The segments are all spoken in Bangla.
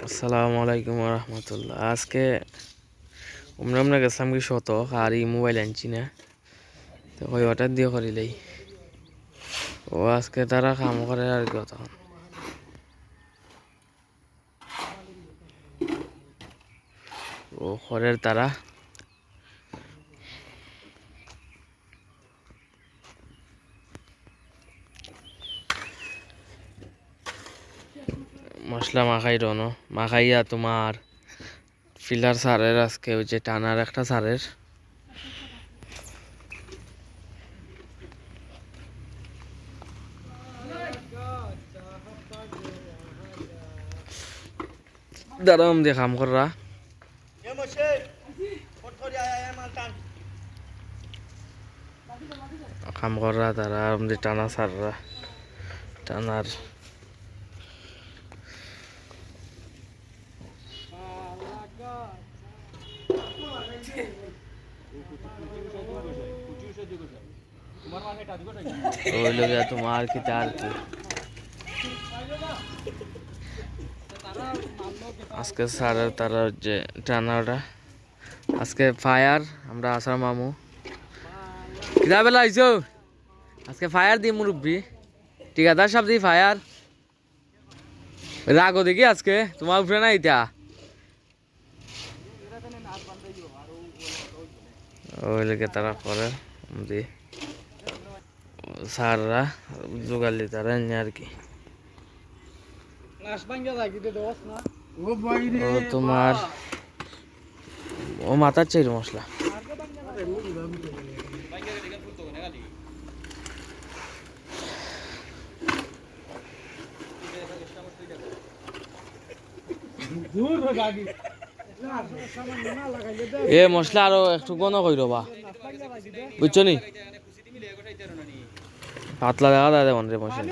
আসসালামু আলাইকুম রহমতুল্লাহ। আজকে আমরা গেছিলাম কি শত আর এই মোবাইল আনছি না, তো ওই অর্ডার দিয়ে করিলেই ও আজকে তারা কাম করে আর কি। তখন ও খড়ের তারা মশলা মাখাই রনো মাখাইয়া তোমার ফিলার সারের আজকে ওই যে টানার একটা সারের দাঁড়াম দিয়ে কাম করা কাম করা তারা আমাদের টানা সাররা টানার ওই লোক তোমার কি তার কি আজকে স্যারের তারা যে টানাটা আজকে ফায়ার আমরা আসার মামু কিরা বেলা আইছো আজকে ফায়ার দিয়ে মুরব্বী ঠিকাদার সব দিই ফায়ার রাগো দেখি আজকে তোমার উপরে না ইটা ওই লোকে তারা করে দি স্যাররা জোগালি তারা আর কি ও তোমার ও মাথার চাই মশলা এ মশলা আরো একটু গণ কই রবা বুঝছো নি পাতলা দেখা যায় দেবন রে মশলা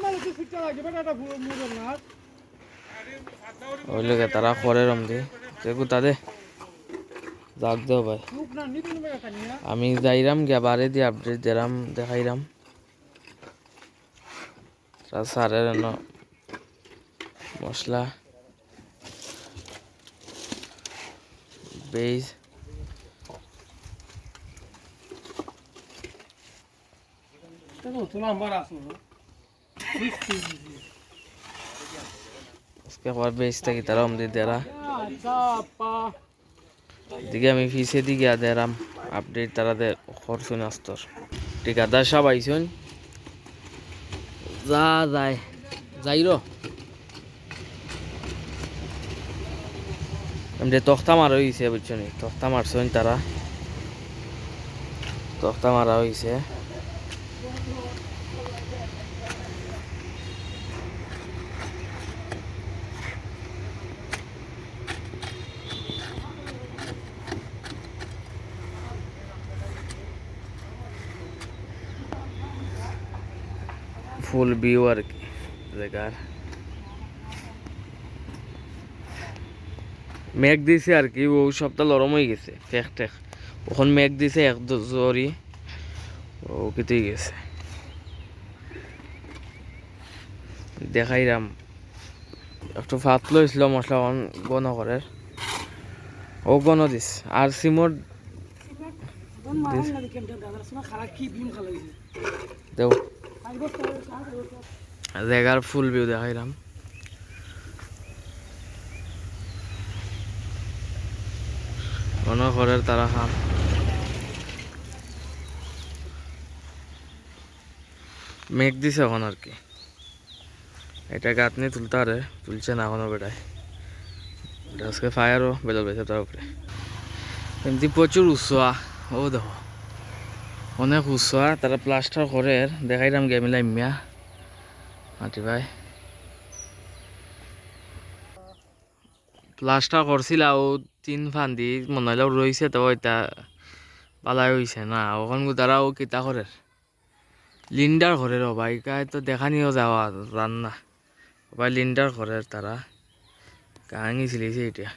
ওই লোকে তারা করে রমদি দেখু তাদের যাক দেও ভাই আমি যাইরাম গিয়া বারে দিয়ে আপডেট দিলাম দেখাইরাম সারের মশলা বেজ उसके बाद बेचते की तरह हम दे दे रहा दिखे আমি ফিসে দি গিয়া দেরাম আপডেট তারা দে খরচুন আস্তর ঠিকাদার সব আইসুন যা যায় যাইরো এমনি তক্তা মারা হয়েছে বুঝছো নি তক্তা মারছেন তারা তক্তা মারা হয়েছে ফুল ভিউ আর কি জায়গার মেঘ দিছে আর কি ও সপ্তাহ লরম হয়ে গেছে ফেক টেক ওখান মেঘ দিছে এক জরি ও কেটেই গেছে দেখাইরাম একটু ফাত লইছিল মশলা গণ করে ও গণ দিস আর সিমর দেও জায়গার ফুল ভিউ দেখাইলাম ঘরের তারা খাম মেঘ দিছে এখন আর কি এটা গাত নিয়ে তুলতে আরে তুলছে না এখনো বেটায় আজকে ফায়ারও বেদল বেছে তার উপরে এমনি প্রচুর উৎসাহ ও দেখো অনেক উৎসাহ তারা প্লাস্টার করে দেখাইলাম গে মিলাই মিয়া মাটি ভাই প্লাস্টার করছিল ও 3 ফান্দি মনে হইলেও রয়েছে তো ওইটা পালাই হয়েছে না ওখান তারাও কিতা করে লিন্ডার ঘরের বাইকায় তো দেখানিও যাওয়া রান্না ভাই লিন্ডার ঘরের তারা কাহিনী ছিলিছে এটা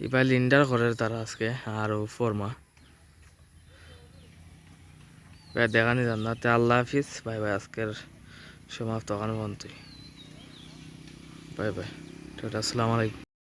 এবার লিন্ডার ঘরের তারা আজকে আর ফরমা ভাই দেখানি যান না তে আল্লাহ হাফিজ ভাই ভাই আজকের সমাপ্ত ওখানে বন্ধুই বাই বাই টাটা আসসালামু আলাইকুম।